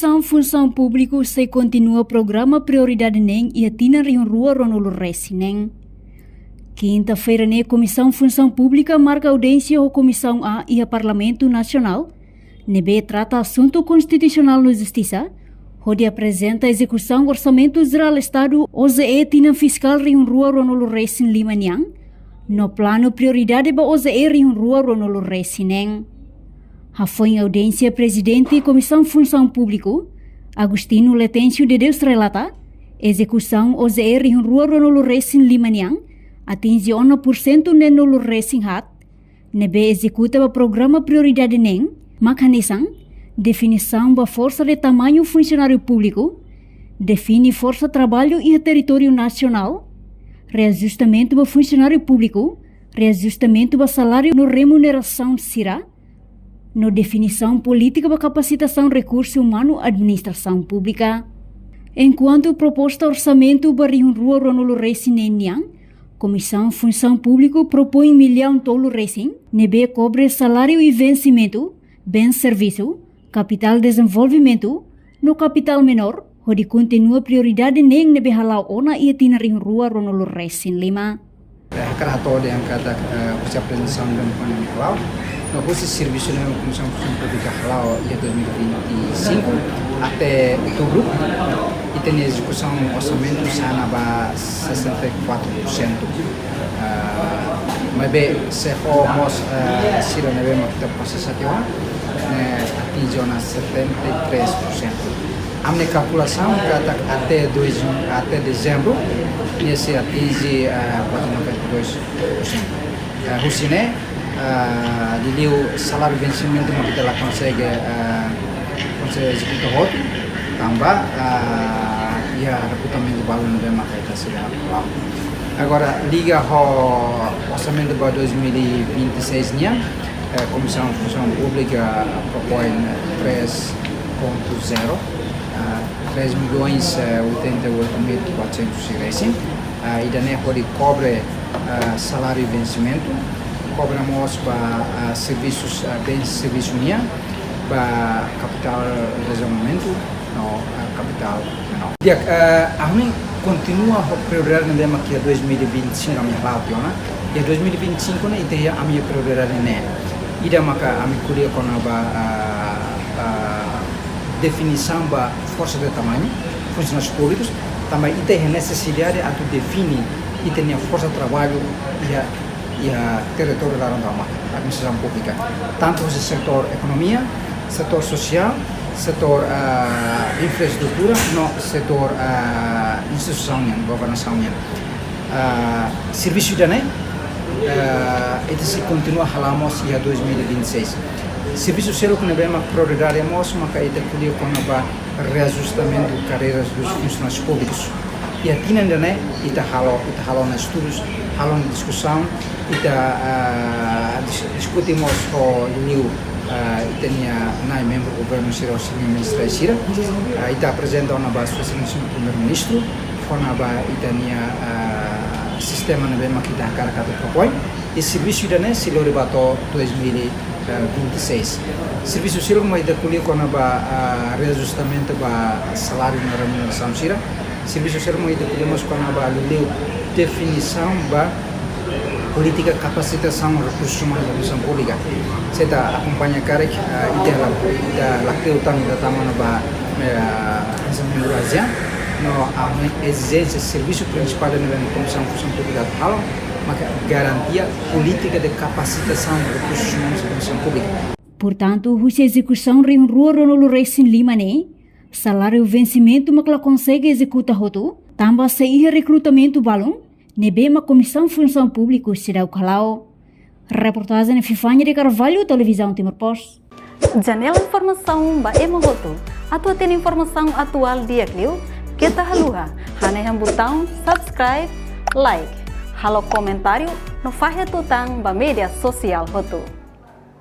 Comissão Função Pública se continua programa prioridade NEM e atina em rua Ronolo Resi NEM. Quinta-feira, a Comissão Função Pública marca audiência à Comissão A e ao Parlamento Nacional. NB trata assunto constitucional na Justiça, onde apresenta a execução do Orçamento Geral do Estado OZE tina fiscal em rua Ronolo Resi Limanhang, no plano prioridade para OZE em rua Ronolo Resi NEM. Foi em audiência presidente da Comissão Função Pública, Agostinho Letêncio de Deus relata, execução OZE em rua Ronolo Resi Limanhang atinge 1% de Ronolo Resi Hat, NB executa o programa prioridade NEM, mecanismo, definição da força de tamanho funcionário público, define força de trabalho e território nacional, reajustamento do funcionário público, reajustamento do salário no remuneração CIRA, no definição política da capacitação recurso humano administração pública. Enquanto proposta orçamento para a rua Ronolo Resi Nenhang, Comissão Função Pública propõe $1 milhão Resi, NB cobre salário e vencimento, bem serviço, capital desenvolvimento, no capital menor, onde continua prioridade nem NB halau ona e atina em rua Ronolo Resi Lima. Relatório yang kata usia apresentação do Plano Clau, no curso de serviço da Comissão Função Pública Halau de 2025 até outubro e tem execução orçamento sana ba 64%. Mas bem, se formos sira nebe makita processação atinge na 73%. A minha calculação kata até dezembro nesse atinge 92%. Husine diliu salário vencimento mas kita consegue executar outro tambah ya recrutamento balão de macaita será agora liga ao orçamento para 2026 nya Comissão Função Pública propõe 3.0 3.088.400 e daí pode cobre salário e vencimento, cobramos para serviços bens serviço nia para capital desenvolvimento no capital menor. Dia a mim continua a prioridade na dema que 2025 a minha lationa e 2025 na ideia a minha prioridade né. Ida maka a minha kuliah com definição da força de tamanho, funcionários públicos, também tem a necessidade de definir e tem a força de trabalho e a território da administração pública, tanto no setor economia, setor social, setor infraestrutura, no setor instituição, governação. Serviço de itu se continua halamos ia 2026. Serviço zero que nebe uma prioridade maka ita kuliah com reajustamento de carreiras dos funcionários públicos. E a tina dane ita halo na estudos, halo na discussão, ita discutimos o liu itania nai membro do governo sira o ministro sira, ita apresenta na base do primeiro-ministro, na base itania sistema nebe makita cara propõe. E serviço dane se lo ribato 2026. Serviço silo mai da kuliah com reajustamento ba salário na remuneração sira. Serviço silo mai da kuliah mas com liu definição ba política capacitação recursos humanos da administração pública. Saya acompanha karek ida lakteutan da tamana ba exame Eurasia no a exigência serviço principal da Comissão Função Pública Halau maka garantia política de capacitação de recursos humanos da administração pública. Portanto, a execução em rua Ronolo Resi Lima né, salário vencimento mas ela consegue executar roto, também se recrutamento balão, nebe uma Comissão Função Pública será o Halau. Reportagem na Fifanya de Carvalho, Televisão Timor-Poste. Janela informação ba emohoto, atau tem informação atual dia kliu, kita haluha, hanya botão subscribe, like. Halo komentário no Fahia Tutang ba media sosial hotu.